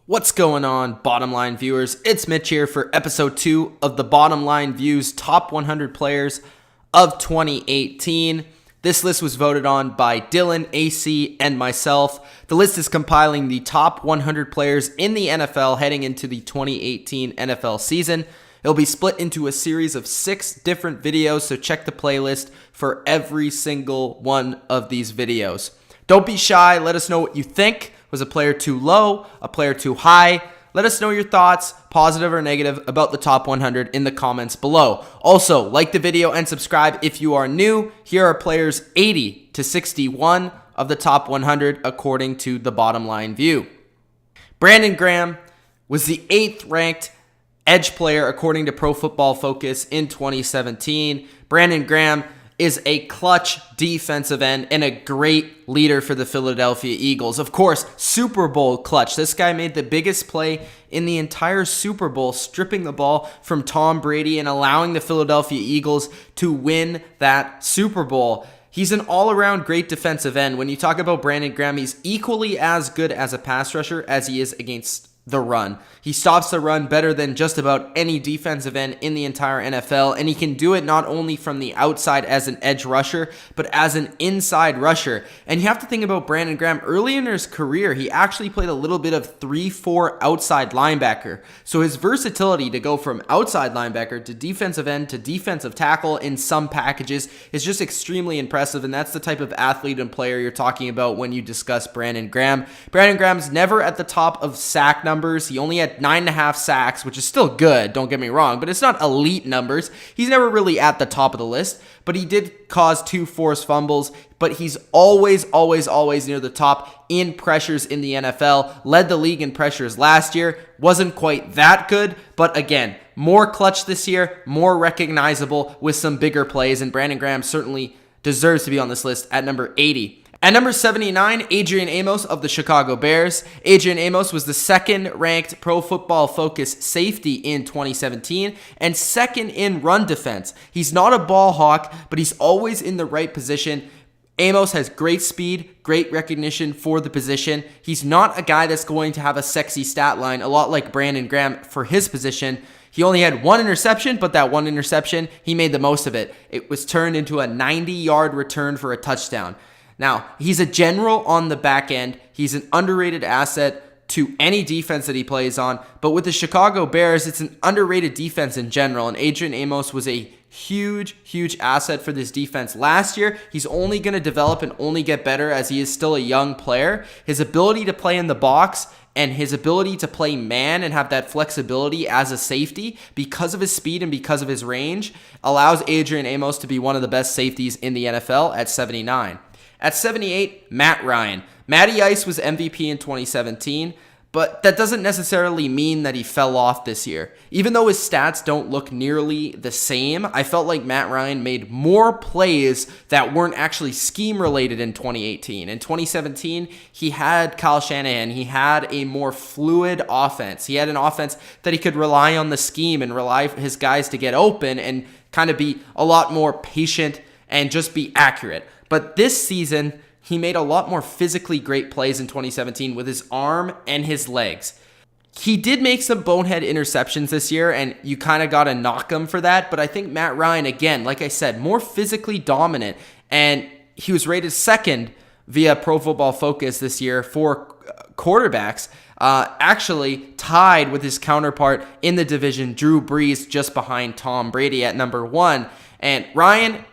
What's going on, bottom line viewers? It's Mitch here for episode 2 of the Bottom Line Views Top 100 Players of 2018. This list was voted on by Dylan, AC, and myself. The list is compiling the top 100 players in the NFL heading into the 2018 NFL season. It'll be split into a series of 6 different videos, so check the playlist for every single one of these videos. Don't be shy. Let us know what you think. Was a player too low? A player too high? Let us know your thoughts, positive or negative, about the top 100 in the comments below. Also, like the video and subscribe if you are new. Here are players 80 to 61 of the top 100 according to the Bottom Line View. Brandon Graham was the 8th ranked edge player according to Pro Football Focus in 2017. Brandon Graham is a clutch defensive end and a great leader for the Philadelphia Eagles. Of course, Super Bowl clutch. This guy made the biggest play in the entire Super Bowl, stripping the ball from Tom Brady and allowing the Philadelphia Eagles to win that Super Bowl. He's an all-around great defensive end. When you talk about Brandon Graham, he's equally as good as a pass rusher as he is against the run. He stops the run better than just about any defensive end in the entire NFL, and he can do it not only from the outside as an edge rusher, but as an inside rusher. And you have to think about Brandon Graham. Early in his career, he actually played a little bit of 3-4 outside linebacker. So his versatility to go from outside linebacker to defensive end to defensive tackle in some packages is just extremely impressive, and that's the type of athlete and player you're talking about when you discuss Brandon Graham. Brandon Graham's never at the top of sack numbers. He only had 9.5 sacks, which is still good, don't get me wrong, but it's not elite numbers. He's never really at the top of the list, but he did cause 2 forced fumbles, but he's always near the top in pressures in the NFL. Led the league in pressures last year. Wasn't quite that good, but again, more clutch this year, more recognizable with some bigger plays, and Brandon Graham certainly deserves to be on this list at number 80. At number 79, Adrian Amos of the Chicago Bears. Adrian Amos was the 2nd ranked Pro Football Focus safety in 2017 and 2nd in run defense. He's not a ball hawk, but he's always in the right position. Amos has great speed, great recognition for the position. He's not a guy that's going to have a sexy stat line, a lot like Brandon Graham for his position. He only had 1 interception, but that 1 interception, he made the most of it. It was turned into a 90-yard return for a touchdown. Now, he's a general on the back end. He's an underrated asset to any defense that he plays on. But with the Chicago Bears, it's an underrated defense in general. And Adrian Amos was a huge asset for this defense last year. He's only going to develop and only get better as he is still a young player. His ability to play in the box and his ability to play man and have that flexibility as a safety because of his speed and because of his range allows Adrian Amos to be one of the best safeties in the NFL at 79. At 78, Matt Ryan. Matty Ice was MVP in 2017, but that doesn't necessarily mean that he fell off this year. Even though his stats don't look nearly the same, I felt like Matt Ryan made more plays that weren't actually scheme related in 2018. In 2017, he had Kyle Shanahan. He had a more fluid offense. He had an offense that he could rely on the scheme and rely on his guys to get open and kind of be a lot more patient and just be accurate. But this season, he made a lot more physically great plays in 2017 with his arm and his legs. He did make some bonehead interceptions this year, and you kind of got to knock him for that. But I think Matt Ryan, again, like I said, more physically dominant. And he was rated 2nd via Pro Football Focus this year for quarterbacks, actually tied with his counterpart in the division, Drew Brees, just behind Tom Brady at number 1. And Ryan,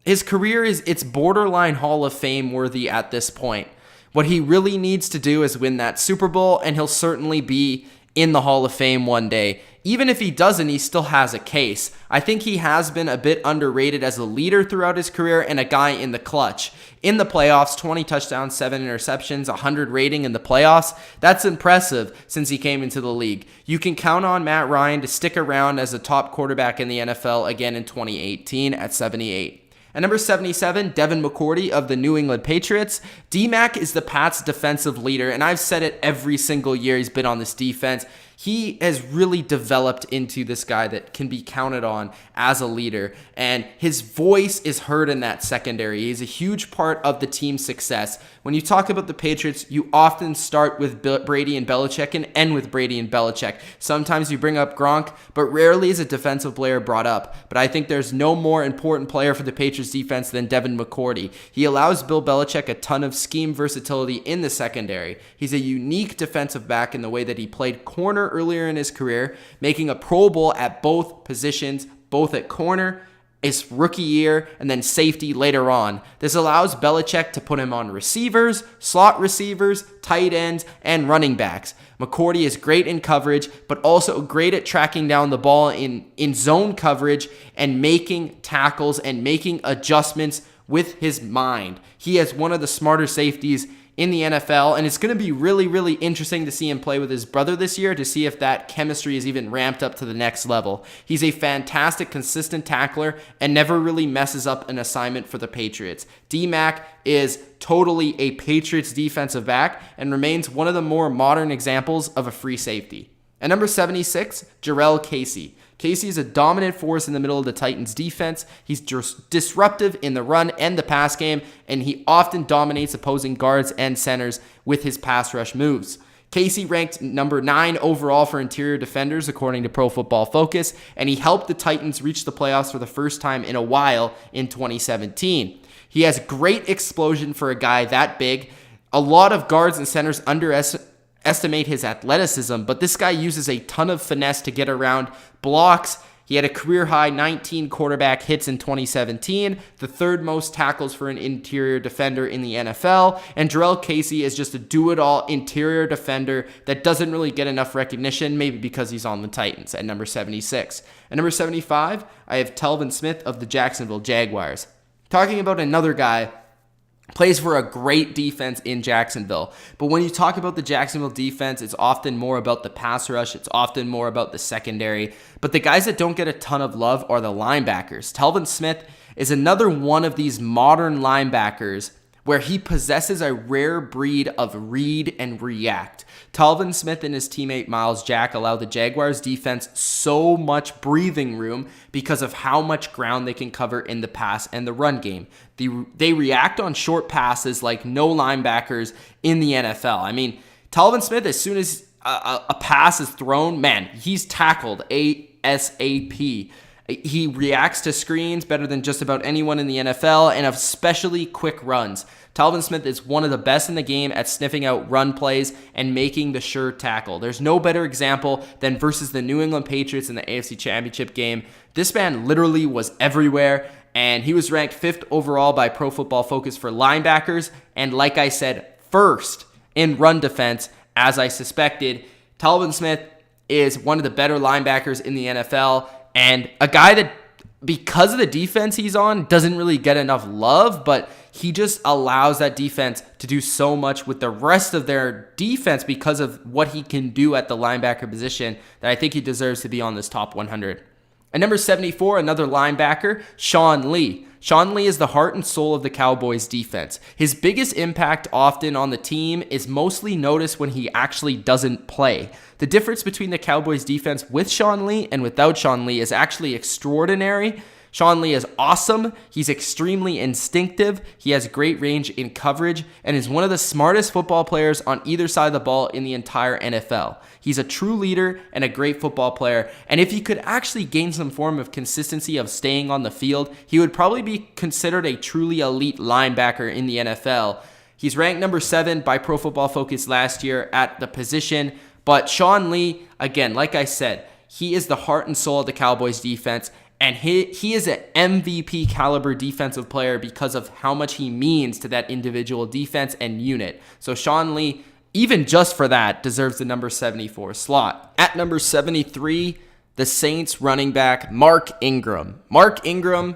his career it's borderline Hall of Fame worthy at this point. What he really needs to do is win that Super Bowl, and he'll certainly be in the Hall of Fame one day. Even if he doesn't, he still has a case. I think he has been a bit underrated as a leader throughout his career and a guy in the clutch. In the playoffs, 20 touchdowns, 7 interceptions, 100 rating in the playoffs. That's impressive since he came into the league. You can count on Matt Ryan to stick around as a top quarterback in the NFL again in 2018 at 78. At number 77, Devin Mccourty of the New England Patriots. D-Mac is the Pats' defensive leader, and I've said it every single year he's been on this defense. He has really developed into this guy that can be counted on as a leader, and his voice is heard in that secondary. He's a huge part of the team's success. When you talk about the Patriots, you often start with Brady and Belichick and end with Brady and Belichick. Sometimes you bring up Gronk, but rarely is a defensive player brought up. But I think there's no more important player for the Patriots defense than Devin McCourty. He allows Bill Belichick a ton of scheme versatility in the secondary. He's a unique defensive back in the way that he played corner earlier in his career, making a Pro Bowl at both positions, both at corner his rookie year and then safety later on. This allows Belichick to put him on receivers, slot receivers, tight ends, and running backs. McCourty is great in coverage, but also great at tracking down the ball in zone coverage and making tackles and making adjustments with his mind. He is one of the smarter safeties in the NFL, and it's going to be really, really interesting to see him play with his brother this year to see if that chemistry is even ramped up to the next level. He's a fantastic, consistent tackler and never really messes up an assignment for the Patriots. D-Mac is totally a Patriots defensive back and remains one of the more modern examples of a free safety. At number 76, Jurrell Casey. Casey is a dominant force in the middle of the Titans' defense. He's disruptive in the run and the pass game, and he often dominates opposing guards and centers with his pass rush moves. Casey ranked number 9 overall for interior defenders, according to Pro Football Focus, and he helped the Titans reach the playoffs for the first time in a while in 2017. He has great explosion for a guy that big. A lot of guards and centers underestimate his athleticism, but this guy uses a ton of finesse to get around blocks. He had a career-high 19 quarterback hits in 2017, the third most tackles for an interior defender in the NFL, and Jurrell Casey is just a do-it-all interior defender that doesn't really get enough recognition, maybe because he's on the Titans at number 76. At number 75, I have Telvin Smith of the Jacksonville Jaguars. Talking about another guy plays for a great defense in Jacksonville. But when you talk about the Jacksonville defense, it's often more about the pass rush. It's often more about the secondary. But the guys that don't get a ton of love are the linebackers. Telvin Smith is another one of these modern linebackers where he possesses a rare breed of read and react. Telvin Smith and his teammate Myles Jack allow the Jaguars defense so much breathing room because of how much ground they can cover in the pass and the run game. They react on short passes like no linebackers in the NFL. I mean, Telvin Smith, as soon as a pass is thrown, man, he's tackled ASAP. He reacts to screens better than just about anyone in the NFL, and especially quick runs. Telvin Smith is one of the best in the game at sniffing out run plays and making the sure tackle. There's no better example than versus the New England Patriots in the AFC Championship game. This man literally was everywhere, and he was ranked 5th overall by Pro Football Focus for linebackers, and like I said, 1st in run defense, as I suspected. Telvin Smith is one of the better linebackers in the NFL, and a guy that, because of the defense he's on, doesn't really get enough love, but he just allows that defense to do so much with the rest of their defense because of what he can do at the linebacker position that I think he deserves to be on this top 100. At number 74, another linebacker, Sean Lee. Sean Lee is the heart and soul of the Cowboys defense. His biggest impact often on the team is mostly noticed when he actually doesn't play. The difference between the Cowboys defense with Sean Lee and without Sean Lee is actually extraordinary. Sean Lee is awesome. He's extremely instinctive. He has great range in coverage and is one of the smartest football players on either side of the ball in the entire NFL. He's a true leader and a great football player. And if he could actually gain some form of consistency of staying on the field, he would probably be considered a truly elite linebacker in the NFL. He's ranked number 7 by Pro Football Focus last year at the position. But Sean Lee, again, like I said, he is the heart and soul of the Cowboys defense. And he is an MVP caliber defensive player because of how much he means to that individual defense and unit. So Sean Lee, even just for that, deserves the number 74 slot. At number 73, the Saints running back, Mark Ingram. Mark Ingram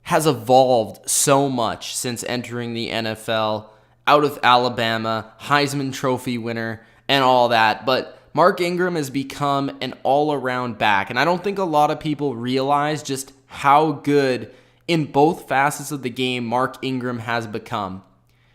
has evolved so much since entering the NFL, out of Alabama, Heisman Trophy winner, and all that. But Mark Ingram has become an all-around back, and I don't think a lot of people realize just how good in both facets of the game Mark Ingram has become.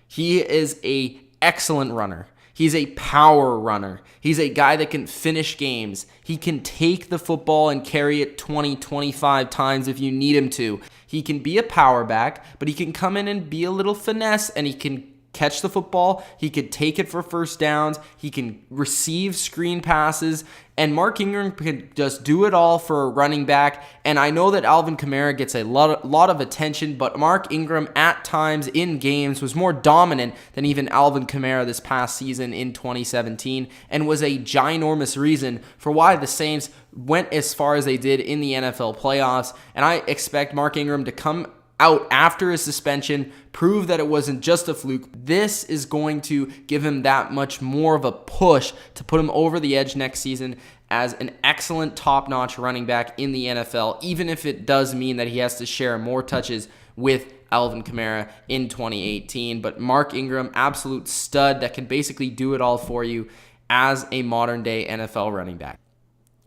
He is an excellent runner. He's a power runner. He's a guy that can finish games. He can take the football and carry it 20, 25 times if you need him to. He can be a power back, but he can come in and be a little finesse, and he can catch the football. He could take it for first downs. He can receive screen passes. And Mark Ingram can just do it all for a running back. And I know that Alvin Kamara gets a lot of attention, but Mark Ingram at times in games was more dominant than even Alvin Kamara this past season in 2017, and was a ginormous reason for why the Saints went as far as they did in the NFL playoffs. And I expect Mark Ingram to come out after his suspension, prove that it wasn't just a fluke. This is going to give him that much more of a push to put him over the edge next season as an excellent top-notch running back in the NFL, even if it does mean that he has to share more touches with Alvin Kamara in 2018. But Mark Ingram, absolute stud that can basically do it all for you as a modern-day NFL running back.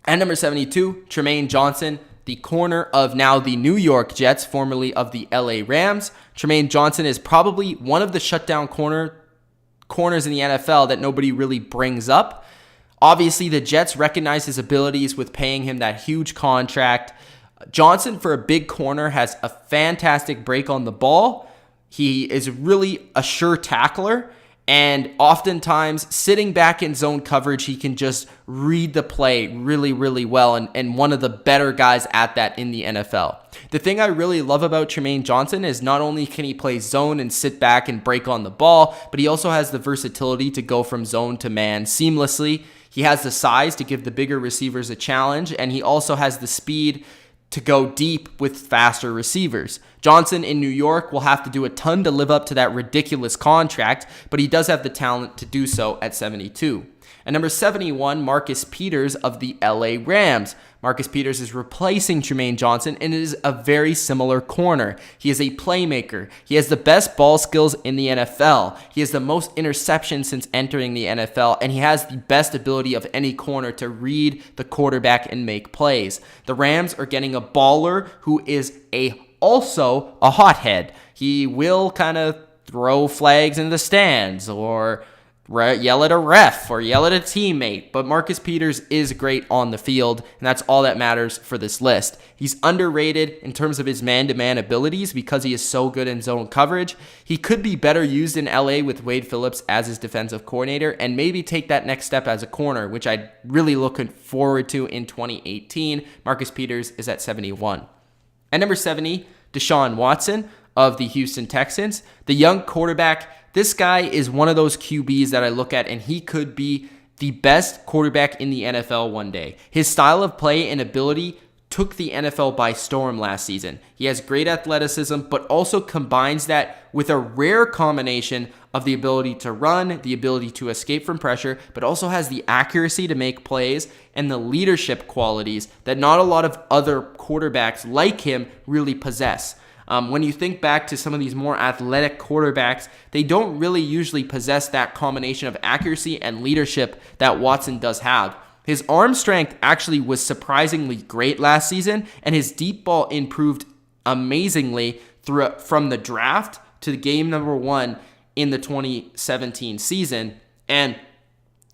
At number 72, Trumaine Johnson, the corner of now the New York Jets, formerly of the LA Rams. Trumaine Johnson is probably one of the shutdown corners in the NFL that nobody really brings up. Obviously, the Jets recognize his abilities with paying him that huge contract. Johnson, for a big corner, has a fantastic break on the ball. He is really a sure tackler. And oftentimes, sitting back in zone coverage, he can just read the play really, really well, and one of the better guys at that in the NFL. The thing I really love about Trumaine Johnson is not only can he play zone and sit back and break on the ball, but he also has the versatility to go from zone to man seamlessly. He has the size to give the bigger receivers a challenge, and he also has the speed to go deep with faster receivers. Johnson in New York will have to do a ton to live up to that ridiculous contract, but he does have the talent to do so at 72. At number 71, Marcus Peters of the LA Rams. Marcus Peters is replacing Trumaine Johnson and is a very similar corner. He is a playmaker. He has the best ball skills in the NFL. He has the most interceptions since entering the NFL, and he has the best ability of any corner to read the quarterback and make plays. The Rams are getting a baller who is also a hothead. He will kind of throw flags in the stands or yell at a ref or yell at a teammate, but Marcus Peters is great on the field, and that's all that matters for this list. He's underrated in terms of his man-to-man abilities because he is so good in zone coverage. He could be better used in LA with Wade Phillips as his defensive coordinator and maybe take that next step as a corner, which I'm really looking forward to in 2018. Marcus Peters is at 71. At number 70, Deshaun Watson of the Houston Texans. The young quarterback, this guy is one of those QBs that I look at, and he could be the best quarterback in the NFL one day. His style of play and ability took the NFL by storm last season. He has great athleticism, but also combines that with a rare combination of the ability to run, the ability to escape from pressure, but also has the accuracy to make plays and the leadership qualities that not a lot of other quarterbacks like him really possess. When you think back to some of these more athletic quarterbacks, they don't really usually possess that combination of accuracy and leadership that Watson does have. His arm strength actually was surprisingly great last season, and his deep ball improved amazingly from the draft to the game number 1 in the 2017 season. And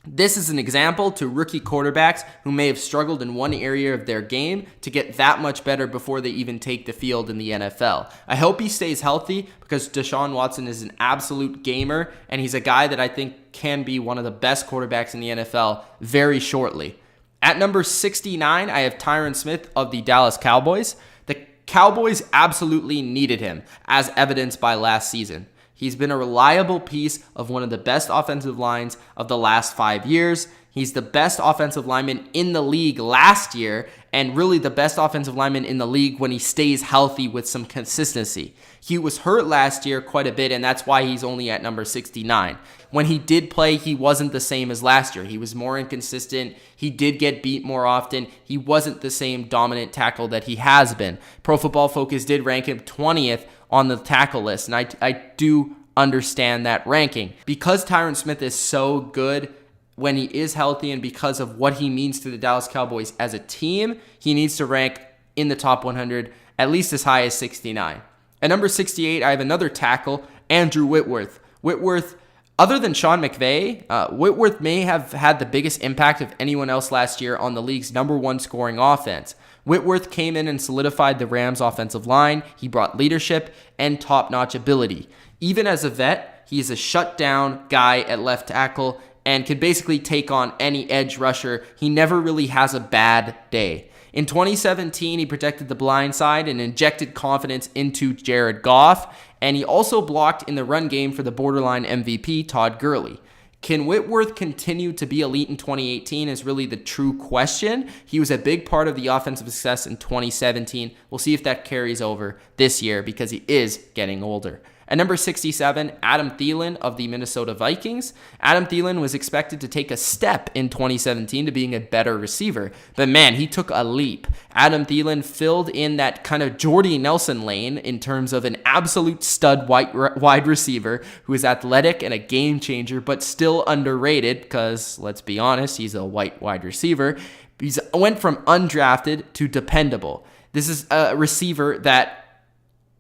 this is an example to rookie quarterbacks who may have struggled in one area of their game to get that much better before they even take the field in the NFL. I hope he stays healthy because Deshaun Watson is an absolute gamer, and he's a guy that I think can be one of the best quarterbacks in the NFL very shortly. At number 69, I have Tyron Smith of the Dallas Cowboys. The Cowboys absolutely needed him, as evidenced by last season. He's been a reliable piece of one of the best offensive lines of the last 5 years. He's the best offensive lineman in the league last year, and really the best offensive lineman in the league when he stays healthy with some consistency. He was hurt last year quite a bit, and that's why he's only at number 69. When he did play, he wasn't the same as last year. He was more inconsistent. He did get beat more often. He wasn't the same dominant tackle that he has been. Pro Football Focus did rank him 20th on the tackle list, and I do understand that ranking. Because Tyron Smith is so good when he is healthy and because of what he means to the Dallas Cowboys as a team, he needs to rank in the top 100, at least as high as 69. At number 68, I have another tackle, Andrew Whitworth. Whitworth, Other than Sean McVay, Whitworth may have had the biggest impact of anyone else last year on the league's #1 scoring offense. Whitworth came in and solidified the Rams' offensive line. He brought leadership and top-notch ability. Even as a vet, he is a shutdown guy at left tackle and can basically take on any edge rusher. He never really has a bad day. In 2017, he protected the blind side and injected confidence into Jared Goff, and he also blocked in the run game for the borderline MVP, Todd Gurley. Can Whitworth continue to be elite in 2018 is really the true question. He was a big part of the offensive success in 2017. We'll see if that carries over this year because he is getting older. At number 67, Adam Thielen of the Minnesota Vikings. Adam Thielen was expected to take a step in 2017 to being a better receiver, but man, he took a leap. Adam Thielen filled in that kind of Jordy Nelson lane in terms of an absolute stud wide receiver who is athletic and a game changer, but still underrated because, let's be honest, he's a white wide receiver. He went from undrafted to dependable. This is a receiver that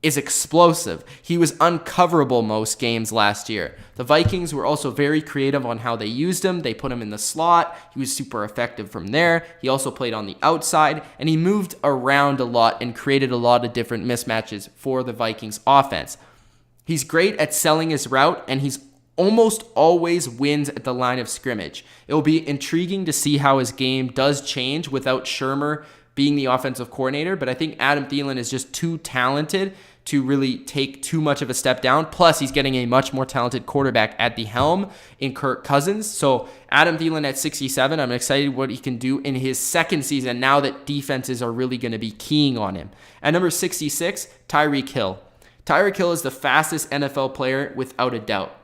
is explosive. He was uncoverable most games last year. The Vikings were also very creative on how they used him. They put him in the slot. He was super effective from there. He also played on the outside, and he moved around a lot and created a lot of different mismatches for the Vikings offense. He's great at selling his route, and he's almost always wins at the line of scrimmage. It will be intriguing to see how his game does change without Shurmur being the offensive coordinator, but I think Adam Thielen is just too talented to really take too much of a step down. Plus, he's getting a much more talented quarterback at the helm in Kirk Cousins. So Adam Thielen at 67, I'm excited what he can do in his second season now that defenses are really going to be keying on him. At number 66, TYREEK Hill. TYREEK Hill is the fastest NFL player without a doubt.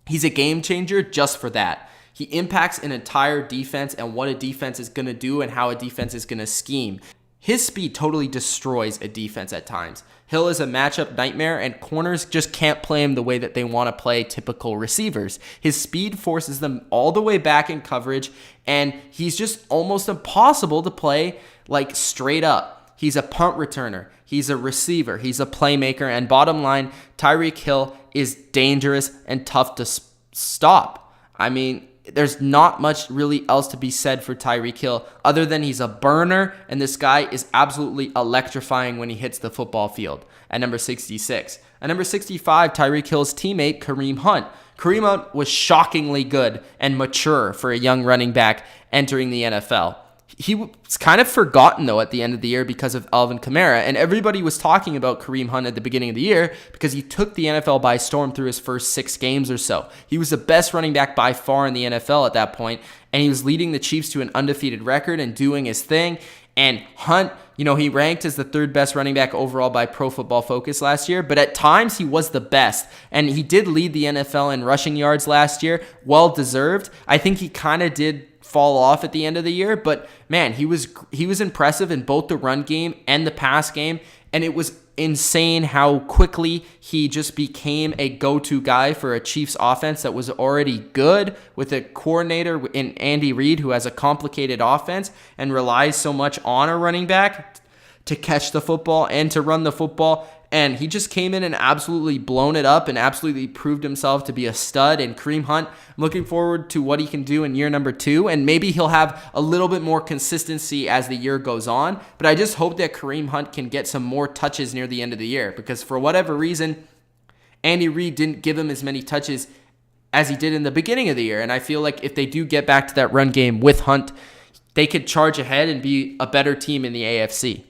He's a game changer just for that. He impacts an entire defense and what a defense is going to do and how a defense is going to scheme. His speed totally destroys a defense at times. Hill is a matchup nightmare, and corners just can't play him the way that they want to play typical receivers. His speed forces them all the way back in coverage, and he's just almost impossible to play like straight up. He's a punt returner. He's a receiver. He's a playmaker, and bottom line, TYREEK Hill is dangerous and tough to stop. I mean, there's not much really else to be said for TYREEK Hill other than he's a burner, and this guy is absolutely electrifying when he hits the football field at number 66. At number 65, TYREEK Hill's teammate, KAREEM Hunt. KAREEM Hunt was shockingly good and mature for a young running back entering the NFL. He was kind of forgotten, though, at the end of the year because of Alvin Kamara, and everybody was talking about KAREEM Hunt at the beginning of the year because he took the NFL by storm through his first 6 games or so. He was the best running back by far in the NFL at that point, and he was leading the Chiefs to an undefeated record and doing his thing. And Hunt, he ranked as the 3rd best running back overall by Pro Football Focus last year, but at times he was the best, and he did lead the NFL in rushing yards last year, well deserved. I think he kind of did fall off at the end of the year, but man, he was impressive in both the run game and the pass game, and it was insane how quickly he just became a go-to guy for a Chiefs offense that was already good, with a coordinator in Andy Reid who has a complicated offense and relies so much on a running back to catch the football and to run the football. And he just came in and absolutely blown it up and absolutely proved himself to be a stud. And KAREEM Hunt, I'm looking forward to what he can do in year number 2. And maybe he'll have a little bit more consistency as the year goes on. But I just hope that KAREEM Hunt can get some more touches near the end of the year. Because for whatever reason, Andy Reid didn't give him as many touches as he did in the beginning of the year. And I feel like if they do get back to that run game with Hunt, they could charge ahead and be a better team in the AFC.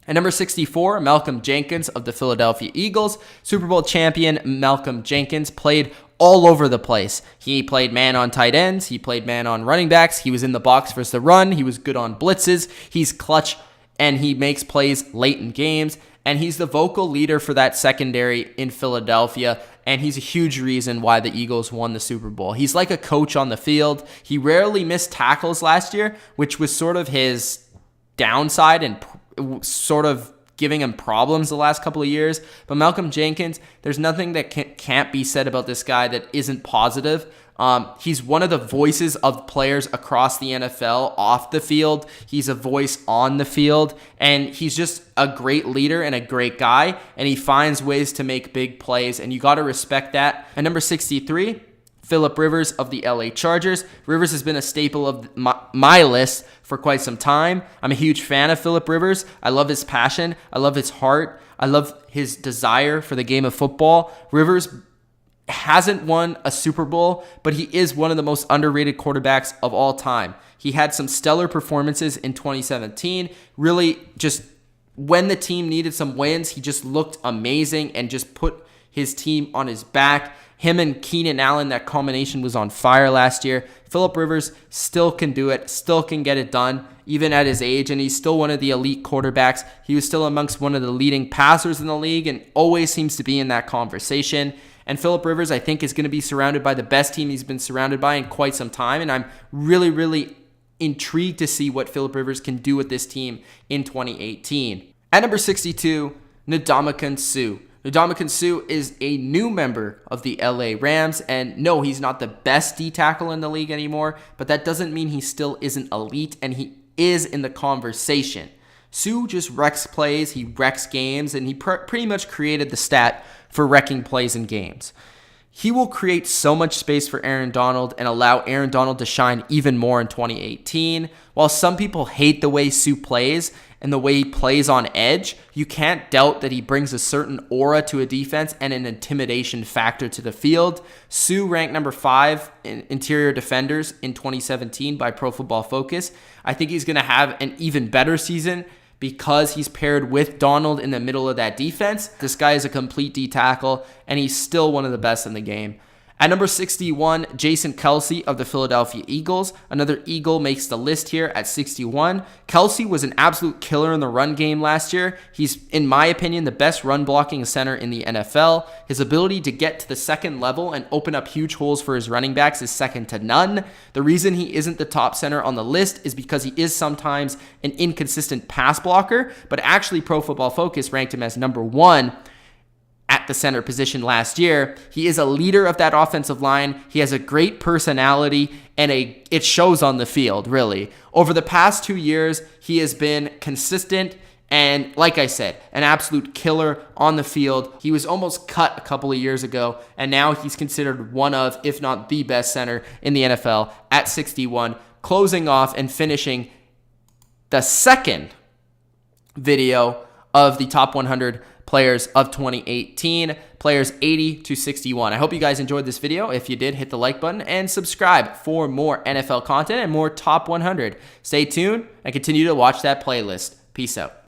At number 64, Malcolm Jenkins of the Philadelphia Eagles. Super Bowl champion Malcolm Jenkins played all over the place. He played man on tight ends. He played man on running backs. He was in the box versus the run. He was good on blitzes. He's clutch, and he makes plays late in games. And he's the vocal leader for that secondary in Philadelphia. And he's a huge reason why the Eagles won the Super Bowl. He's like a coach on the field. He rarely missed tackles last year, which was sort of his downside and sort of giving him problems the last couple of years. But Malcolm Jenkins, there's nothing that can't be said about this guy that isn't positive. He's one of the voices of players across the NFL off the field. He's a voice on the field, and he's just a great leader and a great guy, and he finds ways to make big plays, and you got to respect that. At number 63, Philip Rivers of the LA Chargers. Rivers has been a staple of my list for quite some time. I'm a huge fan of Philip Rivers. I love his passion. I love his heart. I love his desire for the game of football. Rivers hasn't won a Super Bowl, but he is one of the most underrated quarterbacks of all time. He had some stellar performances in 2017. Really, just when the team needed some wins, he just looked amazing and just put his team on his back. Him and Keenan Allen, that combination was on fire last year. Philip Rivers still can do it, still can get it done, even at his age, and he's still one of the elite quarterbacks. He was still amongst one of the leading passers in the league and always seems to be in that conversation. And Philip Rivers, I think, is going to be surrounded by the best team he's been surrounded by in quite some time, and I'm really, really intrigued to see what Philip Rivers can do with this team in 2018. At number 62, NDAMUKONG Suh. NDAMUKONG Suh is a new member of the LA Rams, and no, he's not the best D tackle in the league anymore, but that doesn't mean he still isn't elite, and he is in the conversation. Suh just wrecks plays, he wrecks games, and he pretty much created the stat for wrecking plays in games. He will create so much space for Aaron Donald and allow Aaron Donald to shine even more in 2018. While some people hate the way Suh plays and the way he plays on edge, you can't doubt that he brings a certain aura to a defense and an intimidation factor to the field. Suh ranked number 5 in interior defenders in 2017 by Pro Football Focus. I think he's going to have an even better season because he's paired with Donald in the middle of that defense. This guy is a complete D tackle, and he's still one of the best in the game. At number 61, Jason KELCE of the Philadelphia Eagles. Another Eagle makes the list here at 61. KELCE was an absolute killer in the run game last year. He's, in my opinion, the best run blocking center in the NFL. His ability to get to the second level and open up huge holes for his running backs is second to none. The reason he isn't the top center on the list is because he is sometimes an inconsistent pass blocker, but actually Pro Football Focus ranked him as number 1 at the center position last year. He is a leader of that offensive line. He has a great personality, and it shows on the field, really. Over the past 2 years, he has been consistent and, like I said, an absolute killer on the field. He was almost cut a couple of years ago, and now he's considered one of, if not the best center in the NFL at 61, closing off and finishing the second video of the top 100 players of 2018, players 80 to 61. I hope you guys enjoyed this video. If you did, hit the like button and subscribe for more NFL content and more top 100. Stay tuned and continue to watch that playlist. Peace out.